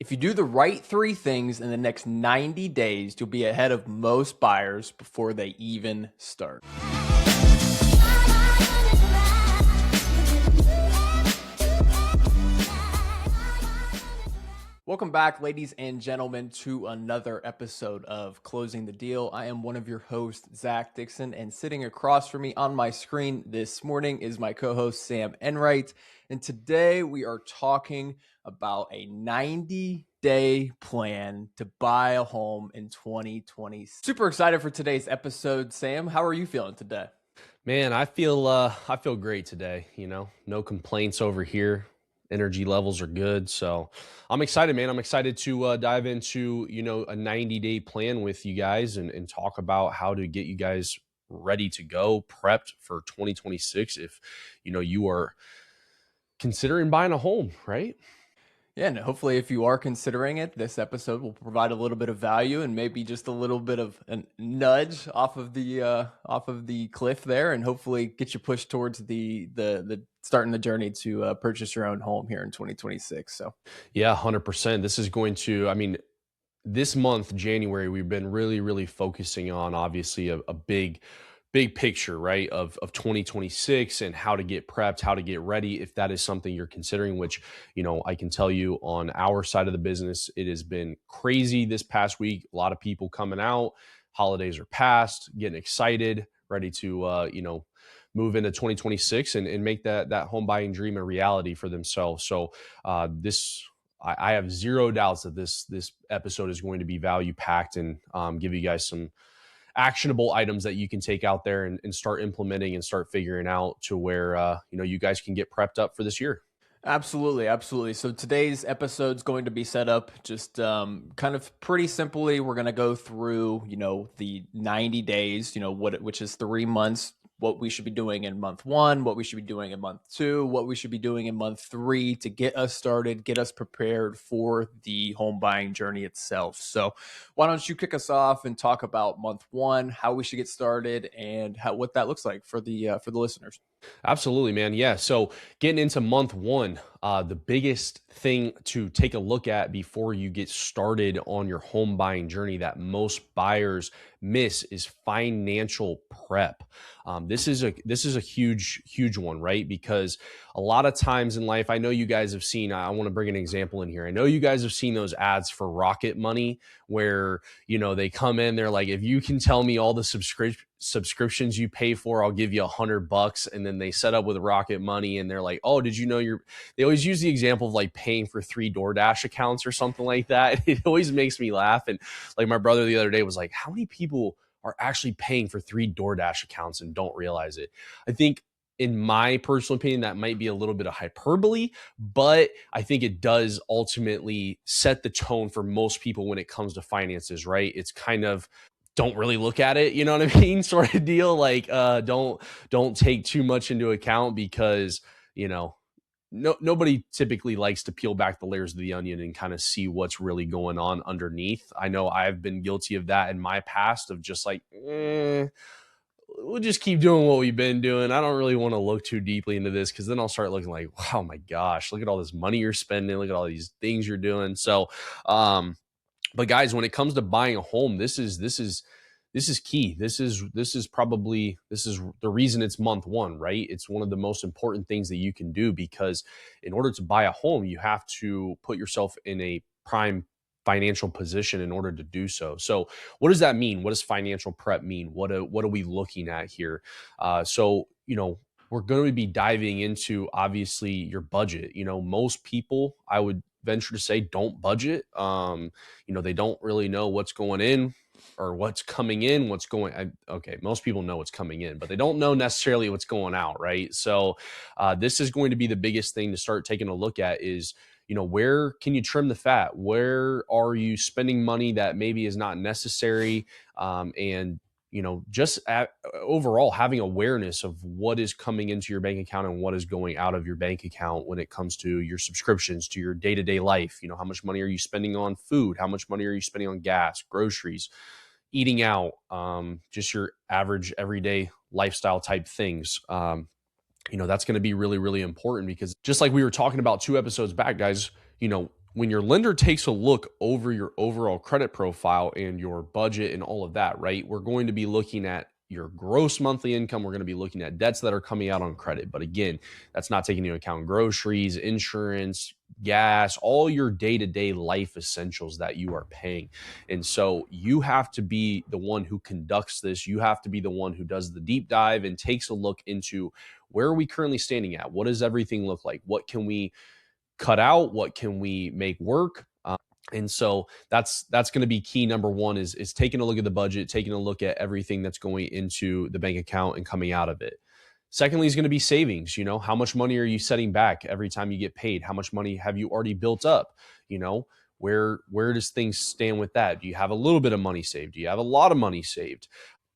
If you do the right three things in the next 90 days, you'll be ahead of most buyers before they even start. Welcome back, ladies and gentlemen, to another episode of Closing the Deal. I am one of your hosts, Zach Dickson, and sitting across from me on my screen this morning is my co-host, Sam Enright. And today we are talking about a 90-day plan to buy a home in 2020. Super excited for today's episode. Sam, how are you feeling today? Man, I feel great today. No complaints over here. Energy levels are good, so I'm excited, man. I'm excited to dive into a 90-day plan with you guys and talk about how to get you guys ready to go, prepped for 2026. If you are considering buying a home, right? Yeah, and hopefully if you are considering it, this episode will provide a little bit of value and maybe just a little bit of a nudge off of the cliff there, and hopefully get you pushed towards the starting the journey to purchase your own home here in 2026. So Yeah, 100%. This is going to, this month, January, we've been really focusing on obviously a big picture, right, of 2026 and how to get prepped, how to get ready. If that is something you're considering, which, I can tell you on our side of the business, it has been crazy this past week. A lot of people coming out, holidays are past, getting excited, ready to, move into 2026 and make that home buying dream a reality for themselves. So I have zero doubts that this episode is going to be value packed and give you guys some actionable items that you can take out there and start implementing and start figuring out to where you guys can get prepped up for this year. Absolutely. So today's episode is going to be set up just kind of pretty simply. We're going to go through, the 90 days, which is 3 months, what we should be doing in month 1, what we should be doing in month 2, what we should be doing in month 3 to get us started, get us prepared for the home buying journey itself. So why don't you kick us off and talk about month 1, how we should get started, and what that looks like for the listeners. Absolutely, man. Yeah. So getting into month 1, the biggest thing to take a look at before you get started on your home buying journey that most buyers miss is financial prep. This is a huge one, right? Because a lot of times in life, I know you guys have seen, I want to bring an example in here. I know you guys have seen those ads for Rocket Money where, they come in, they're like, if you can tell me all the subscriptions you pay for, I'll give you $100. And then they set up with Rocket Money and they're like, oh, did you know they always use the example of like paying for 3 DoorDash accounts or something like that. It always makes me laugh. And like my brother the other day was like, how many people are actually paying for 3 DoorDash accounts and don't realize it? I think in my personal opinion, that might be a little bit of hyperbole, but I think it does ultimately set the tone for most people when it comes to finances, right? It's kind of, don't really look at it, you know what I mean? Sort of deal. Like, don't take too much into account because, nobody typically likes to peel back the layers of the onion and kind of see what's really going on underneath. I know I've been guilty of that in my past of just like, we'll just keep doing what we've been doing. I don't really want to look too deeply into this because then I'll start looking like, wow, my gosh, look at all this money you're spending. Look at all these things you're doing. So, but guys, when it comes to buying a home, this is key. This is the reason it's month 1, right? It's one of the most important things that you can do because in order to buy a home, you have to put yourself in a prime financial position in order to do so. So what does that mean? What does financial prep mean? What are we looking at here? So we're going to be diving into obviously your budget. Most people, I would venture to say, don't budget. They don't really know what's going in or what's coming in, most people know what's coming in, but they don't know necessarily what's going out, right? So this is going to be the biggest thing to start taking a look at is, where can you trim the fat? Where are you spending money that maybe is not necessary? And just overall having awareness of what is coming into your bank account and what is going out of your bank account when it comes to your subscriptions, to your day-to-day life. How much money are you spending on food? How much money are you spending on gas, groceries, eating out, just your average everyday lifestyle type things. That's going to be really important because just like we were talking about 2 episodes back, guys, when your lender takes a look over your overall credit profile and your budget and all of that, right, we're going to be looking at your gross monthly income. We're going to be looking at debts that are coming out on credit. But again, that's not taking into account groceries, insurance, gas, all your day-to-day life essentials that you are paying. And so you have to be the one who conducts this. You have to be the one who does the deep dive and takes a look into where are we currently standing at? What does everything look like? What can we cut out? What can we make work? And so that's going to be key. Number one is taking a look at the budget, taking a look at everything that's going into the bank account and coming out of it. Secondly is going to be savings. You know, how much money are you setting back every time you get paid? How much money have you already built up? You know, where does things stand with that? Do you have a little bit of money saved? Do you have a lot of money saved?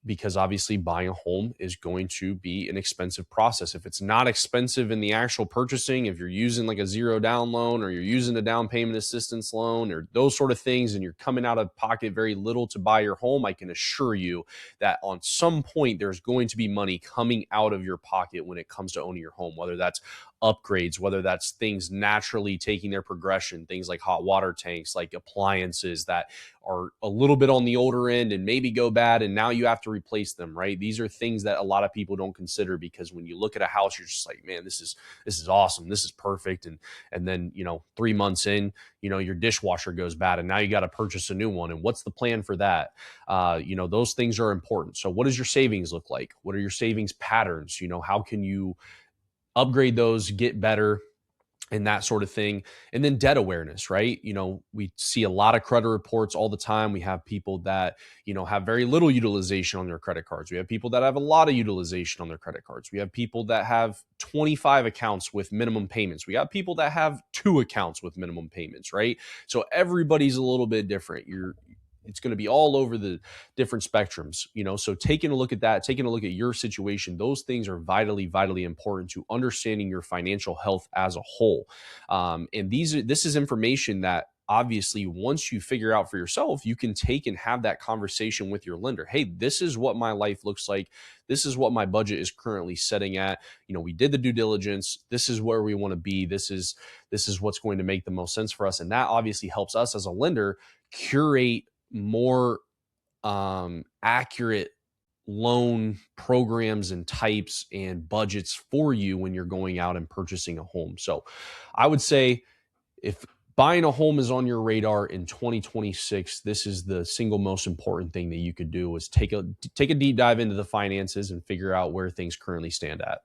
Because obviously buying a home is going to be an expensive process. If it's not expensive in the actual purchasing, if you're using like a zero down loan or you're using a down payment assistance loan or those sort of things, and you're coming out of pocket very little to buy your home, I can assure you that on some point there's going to be money coming out of your pocket when it comes to owning your home, whether that's upgrades, whether that's things naturally taking their progression, things like hot water tanks, like appliances that are a little bit on the older end and maybe go bad and now you have to replace them, right? These are things that a lot of people don't consider, because when you look at a house, you're just like, man, this is awesome, this is perfect. And then, you know, 3 months in, you know, your dishwasher goes bad and now you got to purchase a new one. And what's the plan for that? You know, those things are important. So what does your savings look like? What are your savings patterns? You know, how can you upgrade those, get better, and that sort of thing. And then debt awareness, right? You know, we see a lot of credit reports all the time. We have people that, you know, have very little utilization on their credit cards. We have people that have a lot of utilization on their credit cards. We have people that have 25 accounts with minimum payments. We got people that have 2 accounts with minimum payments, right? So everybody's a little bit different. It's going to be all over the different spectrums, you know. So taking a look at that, taking a look at your situation, those things are vitally, vitally important to understanding your financial health as a whole. And this is information that obviously once you figure out for yourself, you can take and have that conversation with your lender. Hey, this is what my life looks like. This is what my budget is currently setting at. You know, we did the due diligence. This is where we want to be. This is what's going to make the most sense for us. And that obviously helps us as a lender curate more accurate loan programs and types and budgets for you when you're going out and purchasing a home. So I would say if buying a home is on your radar in 2026, this is the single most important thing that you could do, is take a deep dive into the finances and figure out where things currently stand at.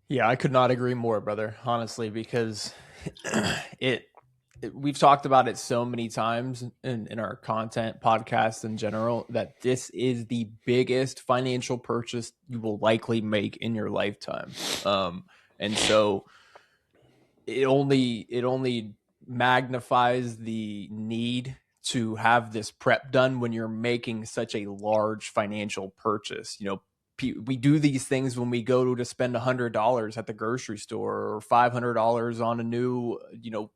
Yeah, I could not agree more, brother, honestly, because we've talked about it so many times in our content podcasts in general, that this is the biggest financial purchase you will likely make in your lifetime. And so it only magnifies the need to have this prep done when you're making such a large financial purchase. You know, we do these things when we go to spend $100 at the grocery store or $500 on a new, you know,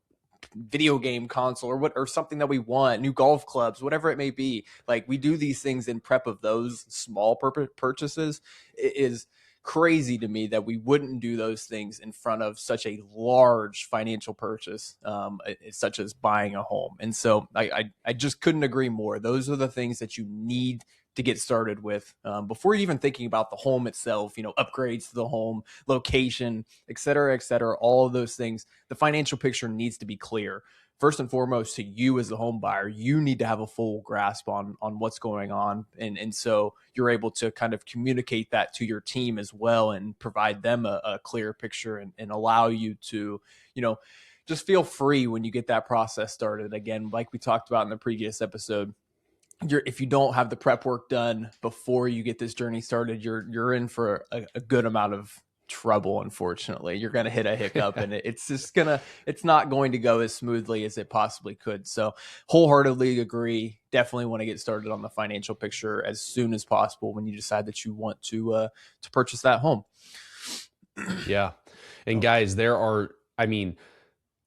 video game console or something that we want, new golf clubs, whatever it may be. Like, we do these things in prep of those small purchases. It is crazy to me that we wouldn't do those things in front of such a large financial purchase, such as buying a home. And so I just couldn't agree more. Those are the things that you need to get started with before you're even thinking about the home itself, you know, upgrades to the home, location, et cetera, all of those things. The financial picture needs to be clear. First and foremost, to you as the home buyer, you need to have a full grasp on what's going on. And so you're able to kind of communicate that to your team as well and provide them a clear picture and allow you to, you know, just feel free when you get that process started. Again, like we talked about in the previous episode, if you don't have the prep work done before you get this journey started, you're in for a good amount of trouble. Unfortunately, you're going to hit a hiccup and it's not going to go as smoothly as it possibly could. So wholeheartedly agree. Definitely want to get started on the financial picture as soon as possible when you decide that you want to purchase that home. Yeah. And guys,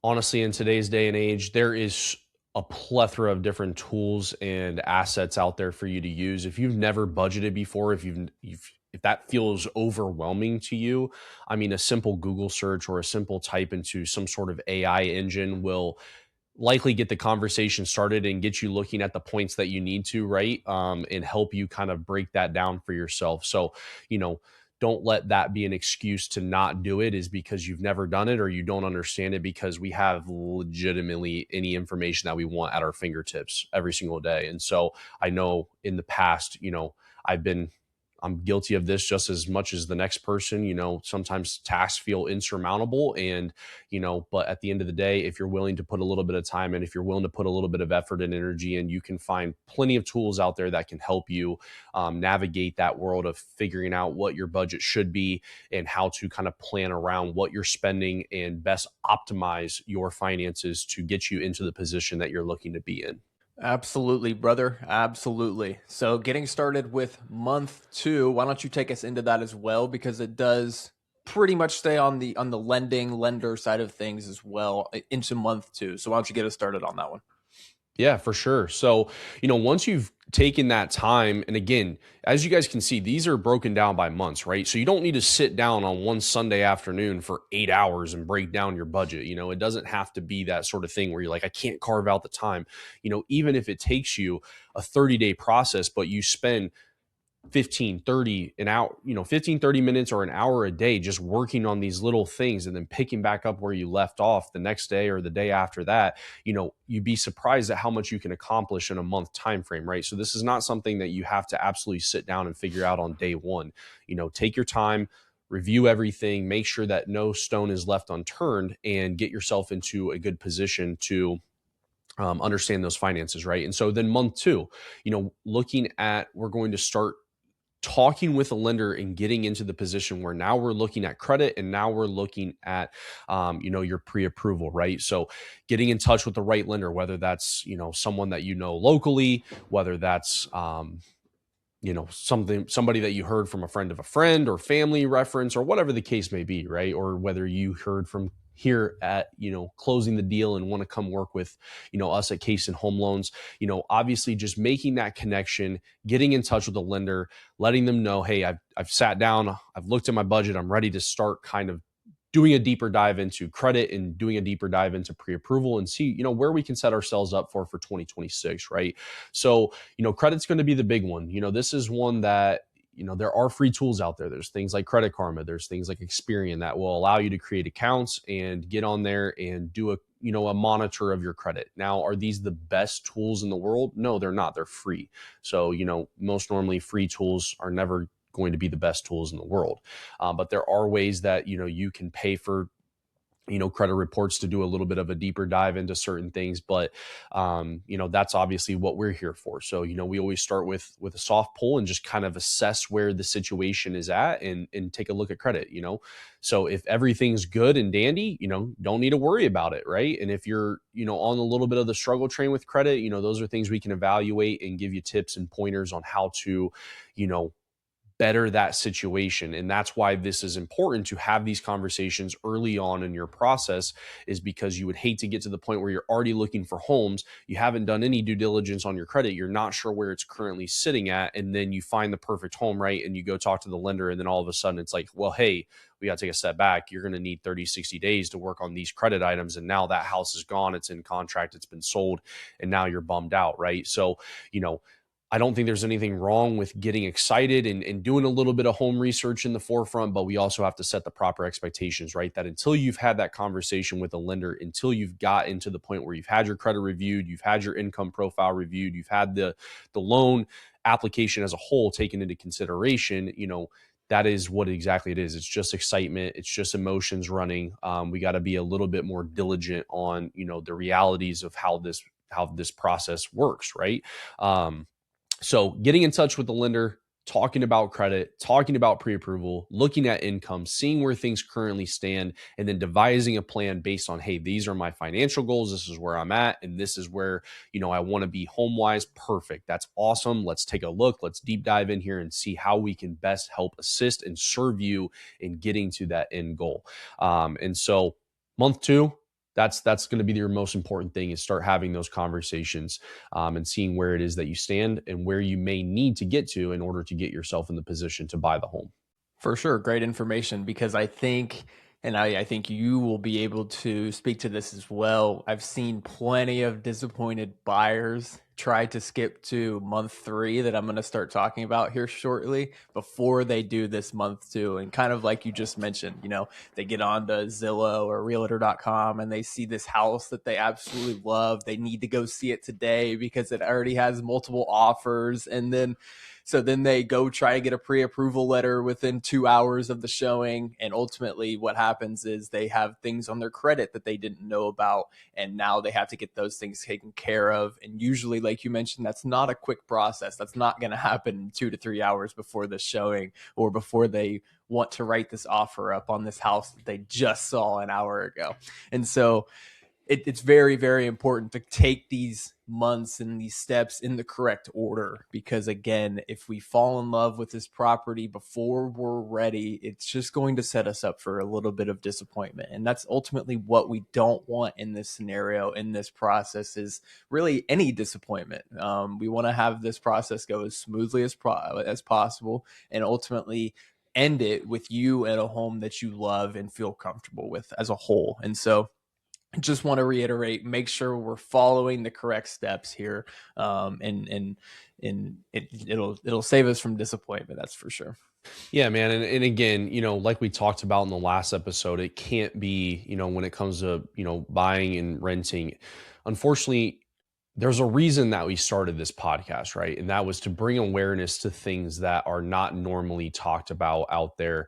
honestly, in today's day and age, there is a plethora of different tools and assets out there for you to use. If you've never budgeted before, if that feels overwhelming to you, I mean, a simple Google search or a simple type into some sort of AI engine will likely get the conversation started and get you looking at the points that you need to, right? And help you kind of break that down for yourself. So, you know, don't let that be an excuse to not do it, is because you've never done it or you don't understand it, because we have legitimately any information that we want at our fingertips every single day. And so I know in the past, I've been I'm guilty of this just as much as the next person. Sometimes tasks feel insurmountable, and but at the end of the day, if you're willing to put a little bit of time in, if you're willing to put a little bit of effort and energy in, you can find plenty of tools out there that can help you navigate that world of figuring out what your budget should be and how to kind of plan around what you're spending and best optimize your finances to get you into the position that you're looking to be in. Absolutely, brother. Absolutely. So, getting started with month 2, why don't you take us into that as well? Because it does pretty much stay on the lender side of things as well into month 2. So, why don't you get us started on that one? Yeah, for sure. So, once you've taken that time, and again, as you guys can see, these are broken down by months, right? So you don't need to sit down on one Sunday afternoon for 8 hours and break down your budget. It doesn't have to be that sort of thing where you're like, I can't carve out the time. Even if it takes you a 30-day process, but you spend 15, 30 an hour, 15, 30 minutes or an hour a day just working on these little things and then picking back up where you left off the next day or the day after that, you'd be surprised at how much you can accomplish in a month time frame, right? So this is not something that you have to absolutely sit down and figure out on day one. Take your time, review everything, make sure that no stone is left unturned, and get yourself into a good position to understand those finances, right? And so then month 2, we're going to start talking with a lender and getting into the position where now we're looking at credit, and now we're looking at your pre-approval, right? So getting in touch with the right lender, whether that's someone that locally, whether that's somebody that you heard from a friend of a friend or family reference or whatever the case may be, right? Or whether you heard from here at closing the deal and want to come work with us at Case and Home Loans. Obviously just making that connection, getting in touch with the lender, letting them know, hey, I've sat down, I've looked at my budget, I'm ready to start kind of doing a deeper dive into credit and doing a deeper dive into pre-approval, and see where we can set ourselves up for 2026, right? So credit's going to be the big one. This is one that there are free tools out there. There's things like Credit Karma, there's things like Experian that will allow you to create accounts and get on there and do a monitor of your credit. Now, are these the best tools in the world? No, they're not. They're free. So most normally free tools are never going to be the best tools in the world. But there are ways that, you can pay for, credit reports to do a little bit of a deeper dive into certain things. But, that's obviously what we're here for. So, we always start with a soft pull and just kind of assess where the situation is at, and take a look at credit, So if everything's good and dandy, don't need to worry about it, right? And if you're, on a little bit of the struggle train with credit, those are things we can evaluate and give you tips and pointers on how to, better that situation. And that's why this is important to have these conversations early on in your process, is because you would hate to get to the point where you're already looking for homes, you haven't done any due diligence on your credit, you're not sure where it's currently sitting at, and then you find the perfect home, right? And you go talk to the lender, and then all of a sudden it's like, well, hey, we got to take a step back. You're going to need 30, 60 days to work on these credit items. And now that house is gone, it's in contract, it's been sold, and now you're bummed out, right? So, I don't think there's anything wrong with getting excited and doing a little bit of home research in the forefront, but we also have to set the proper expectations, right? That until you've had that conversation with a lender, until you've got into the point where you've had your credit reviewed, you've had your income profile reviewed, you've had the loan application as a whole taken into consideration, that is what exactly it is. It's just excitement. It's just emotions running. We got to be a little bit more diligent on, the realities of how this process works, right? So getting in touch with the lender, talking about credit, talking about pre-approval, looking at income, seeing where things currently stand, and then devising a plan based on, hey, these are my financial goals. This is where I'm at. And this is where, I want to be home-wise. Perfect. That's awesome. Let's take a look. Let's deep dive in here and see how we can best help assist and serve you in getting to that end goal. And so month 2, that's going to be your most important thing, is start having those conversations and seeing where it is that you stand and where you may need to get to in order to get yourself in the position to buy the home. For sure. Great information, because I think And I think you will be able to speak to this as well. I've seen plenty of disappointed buyers try to skip to month 3 that I'm going to start talking about here shortly before they do this month 2. And kind of like you just mentioned, they get on to Zillow or realtor.com and they see this house that they absolutely love. They need to go see it today because it already has multiple offers. And then they go try to get a pre-approval letter within 2 hours of the showing. And ultimately what happens is they have things on their credit that they didn't know about. And now they have to get those things taken care of. And usually, like you mentioned, that's not a quick process. That's not going to happen in 2 to 3 hours before the showing or before they want to write this offer up on this house that they just saw an hour ago. And so it's very, very important to take these months and these steps in the correct order, because again, if we fall in love with this property before we're ready, it's just going to set us up for a little bit of disappointment. And that's ultimately what we don't want in this scenario, in this process, is really any disappointment. We want to have this process go as smoothly as possible, and ultimately end it with you at a home that you love and feel comfortable with as a whole. And so just want to reiterate, make sure we're following the correct steps here, and it'll save us from disappointment. That's for sure. Yeah, man. And again, like we talked about in the last episode, it can't be, when it comes to, buying and renting, unfortunately, there's a reason that we started this podcast, right? And that was to bring awareness to things that are not normally talked about out there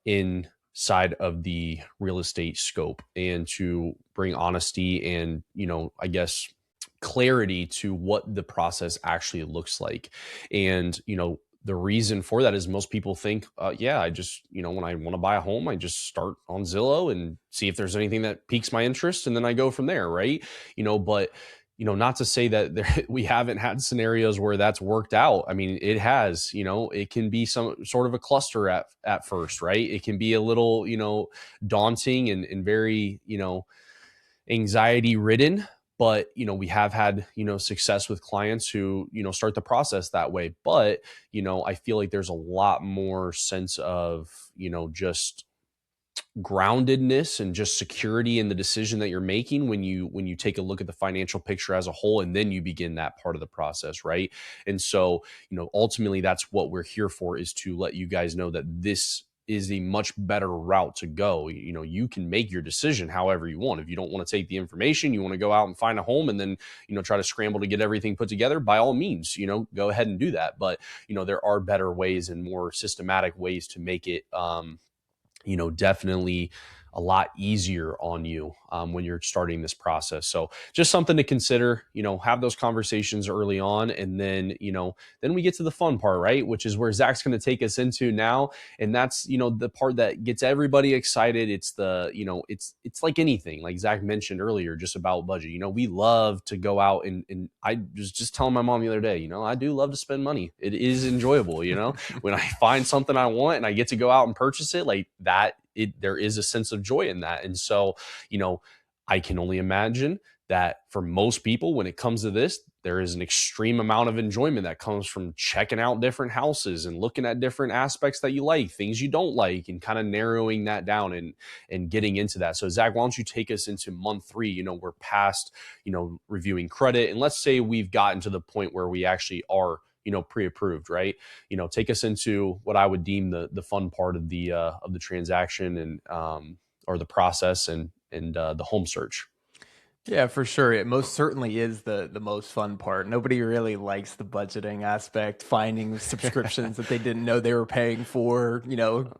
inside of the real estate scope, and to bring honesty and, I guess, clarity to what the process actually looks like. And, the reason for that is most people think, yeah, I just, when I want to buy a home, I just start on Zillow and see if there's anything that piques my interest, and then I go from there, right? But not to say that we haven't had scenarios where that's worked out. I mean, it has. It can be some sort of a cluster at first, right? It can be a little, daunting and very, anxiety ridden. But, we have had, success with clients who, start the process that way. But, I feel like there's a lot more sense of, just groundedness and just security in the decision that you're making when you take a look at the financial picture as a whole, and then you begin that part of the process, right? And so, ultimately that's what we're here for, is to let you guys know that this is a much better route to go. You can make your decision however you want. If you don't want to take the information, you want to go out and find a home and then, try to scramble to get everything put together, by all means, go ahead and do that. But, there are better ways and more systematic ways to make it, definitely a lot easier on you when you're starting this process. So just something to consider, have those conversations early on. And then, then we get to the fun part, right? Which is where Zach's going to take us into now. And that's, the part that gets everybody excited. It's the, it's like anything, like Zach mentioned earlier, just about budget. We love to go out and I was just telling my mom the other day, I do love to spend money. It is enjoyable, when I find something I want and I get to go out and purchase it, like that, there is a sense of joy in that. And so, I can only imagine that for most people, when it comes to this, there is an extreme amount of enjoyment that comes from checking out different houses and looking at different aspects that you like, things you don't like, and kind of narrowing that down and getting into that. So Zach, why don't you take us into month 3? We're past, reviewing credit. And let's say we've gotten to the point where we actually are, pre-approved, right? Take us into what I would deem the fun part of the transaction, and or the process, and the home search. Yeah, for sure. It most certainly is the most fun part. Nobody really likes the budgeting aspect, finding subscriptions that they didn't know they were paying for,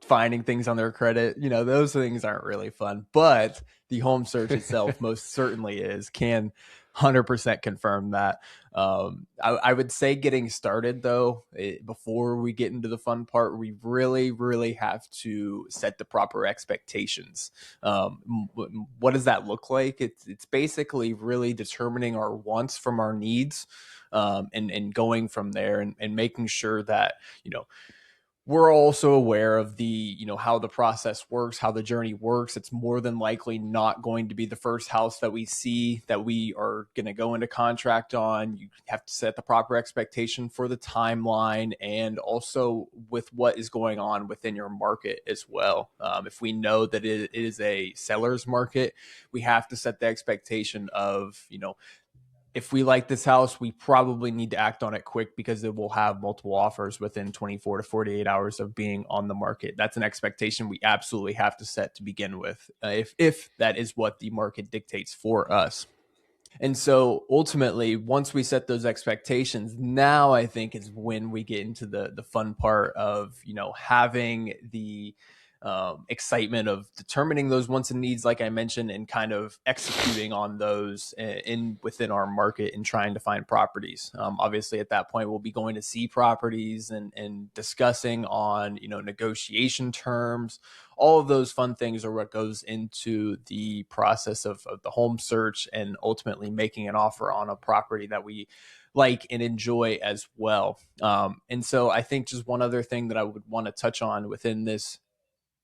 finding things on their credit. Those things aren't really fun. But the home search itself most certainly is. Can 100% confirm that. I would say getting started though, before we get into the fun part, we really, really have to set the proper expectations. What does that look like? It's basically really determining our wants from our needs, and going from there, and making sure that, We're also aware of the, how the process works, how the journey works. It's more than likely not going to be the first house that we see that we are going to go into contract on. You have to set the proper expectation for the timeline, and also with what is going on within your market as well. If we know that it is a seller's market, we have to set the expectation of, if we like this house, we probably need to act on it quick because it will have multiple offers within 24 to 48 hours of being on the market. That's an expectation we absolutely have to set to begin with, if that is what the market dictates for us. And so ultimately, once we set those expectations, now I think is when we get into the fun part of, having the excitement of determining those wants and needs, like I mentioned, and kind of executing on those in within our market and trying to find properties. Obviously, at that point, we'll be going to see properties and discussing on, negotiation terms. All of those fun things are what goes into the process of the home search and ultimately making an offer on a property that we like and enjoy as well. And so I think just one other thing that I would want to touch on within this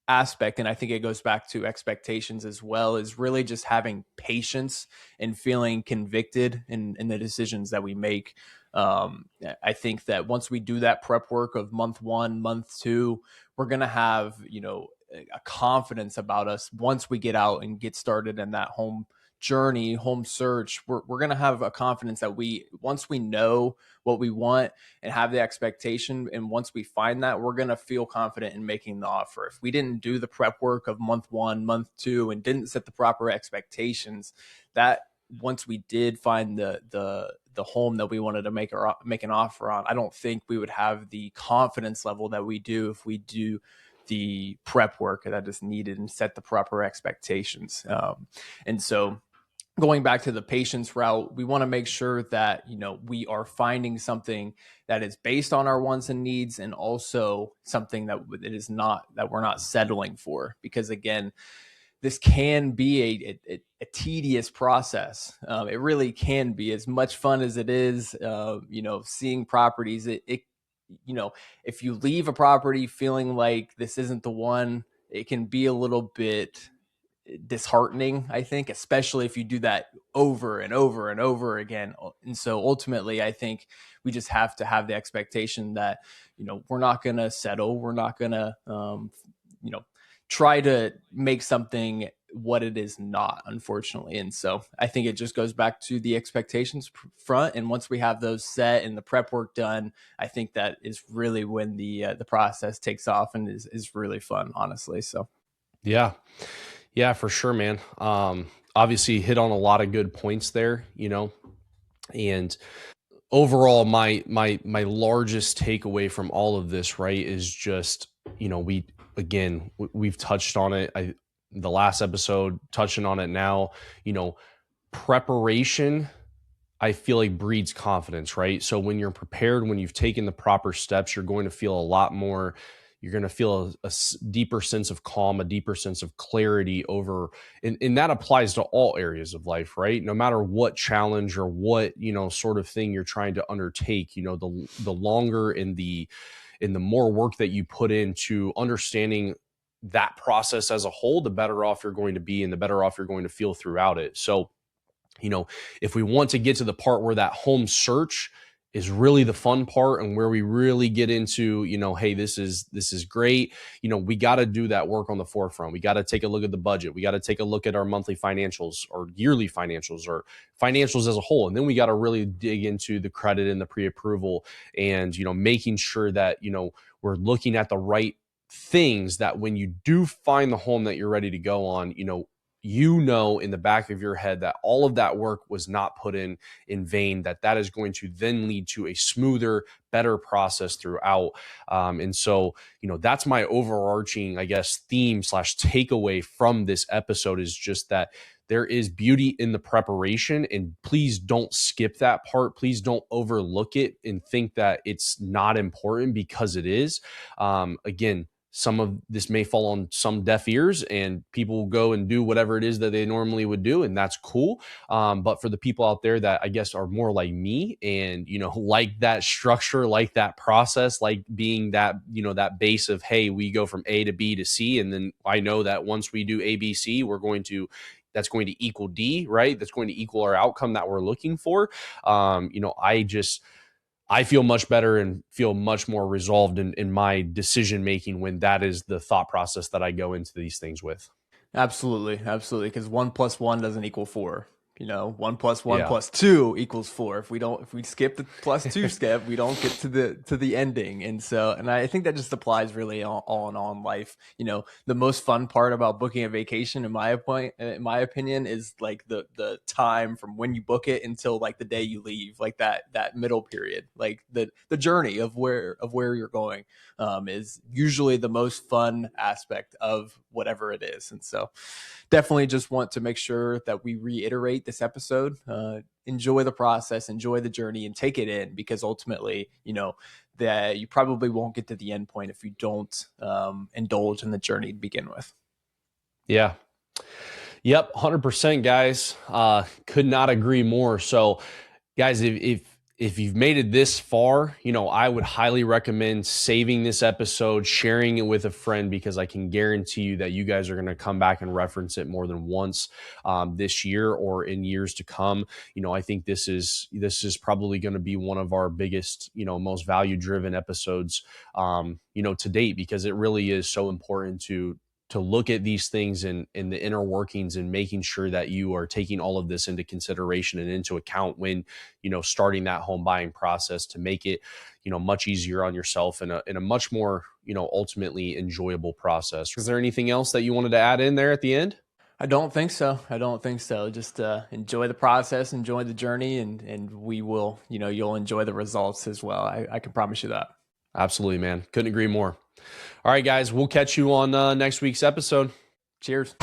aspect, and I think it goes back to expectations as well, is really just having patience and feeling convicted in the decisions that we make. I think that once we do that prep work of month one, month two, we're going to have, a confidence about us once we get out and get started in that home journey, home search. We're going to have a confidence that once we know what we want and have the expectation, and once we find that, we're going to feel confident in making the offer. If we didn't do the prep work of month one, month two, and didn't set the proper expectations, that once we did find the home that we wanted to make an offer on, I don't think we would have the confidence level that we do if we do the prep work that is needed and set the proper expectations. And so going back to the patience route, we want to make sure that, we are finding something that is based on our wants and needs, and also something that it is not, that we're not settling for. Because again, this can be a tedious process. It really can be. As much fun as it is, seeing properties, if you leave a property feeling like this isn't the one, it can be a little bit disheartening, I think, especially if you do that over and over and over again. And so ultimately, I think we just have to have the expectation that, we're not going to settle. We're not going to, try to make something what it is not, unfortunately. And so I think it just goes back to the expectations front. And once we have those set and the prep work done, I think that is really when the process takes off and is really fun, honestly. So Yeah. Yeah, for sure, man. Obviously hit on a lot of good points there, and overall, my largest takeaway from all of this, right, is just, we've touched on it. The last episode, touching on it now, preparation, I feel like breeds confidence, right? So when you're prepared, when you've taken the proper steps, you're going to feel a lot more, you're going to feel a deeper sense of calm, a deeper sense of clarity over, and that applies to all areas of life, right? No matter what challenge or what, sort of thing you're trying to undertake, the longer and the more work that you put into understanding that process as a whole, the better off you're going to be and the better off you're going to feel throughout it. So, if we want to get to the part where that home search is really the fun part and where we really get into, hey, this is great. We got to do that work on the forefront. We got to take a look at the budget. We got to take a look at our monthly financials or yearly financials or financials as a whole. And then we got to really dig into the credit and the pre-approval and, making sure that, we're looking at the right things that when you do find the home that you're ready to go on, in the back of your head that all of that work was not put in vain, that is going to then lead to a smoother, better process throughout. And so, that's my overarching, I guess, theme / takeaway from this episode, is just that there is beauty in the preparation, and please don't skip that part. Please don't overlook it and think that it's not important, because it is. Again, some of this may fall on some deaf ears, and people will go and do whatever it is that they normally would do, and that's cool. But for the people out there that I guess are more like me and, like that structure, like that process, like being that, that base of, hey, we go from A to B to C. And then I know that once we do A, B, C, that's going to equal D, right? That's going to equal our outcome that we're looking for. I feel much better and feel much more resolved in my decision making when that is the thought process that I go into these things with. Absolutely, absolutely. Because 1+1 doesn't equal 4. 1+1 Yeah. +2 equals 4. If we skip the +2 step, we don't get to the ending. And I think that just applies really all in all in life. The most fun part about booking a vacation, in my opinion, is like the time from when you book it until like the day you leave, like that middle period, like the journey of where you're going, is usually the most fun aspect of whatever it is. And so definitely just want to make sure that we reiterate this episode. Enjoy the process, enjoy the journey, and take it in, because ultimately, that you probably won't get to the end point if you don't indulge in the journey to begin with. Yeah. Yep. 100%, guys. Could not agree more. So, guys, if you've made it this far, I would highly recommend saving this episode, sharing it with a friend, because I can guarantee you that you guys are going to come back and reference it more than once this year or in years to come. I think this is probably going to be one of our biggest, most value-driven episodes, to date, because it really is so important to look at these things in the inner workings and making sure that you are taking all of this into consideration and into account when, starting that home buying process, to make it, much easier on yourself and in a much more, ultimately enjoyable process. Is there anything else that you wanted to add in there at the end? I don't think so. Just enjoy the process, enjoy the journey, and we will, you'll enjoy the results as well. I can promise you that. Absolutely, man. Couldn't agree more. All right, guys, we'll catch you on next week's episode. Cheers.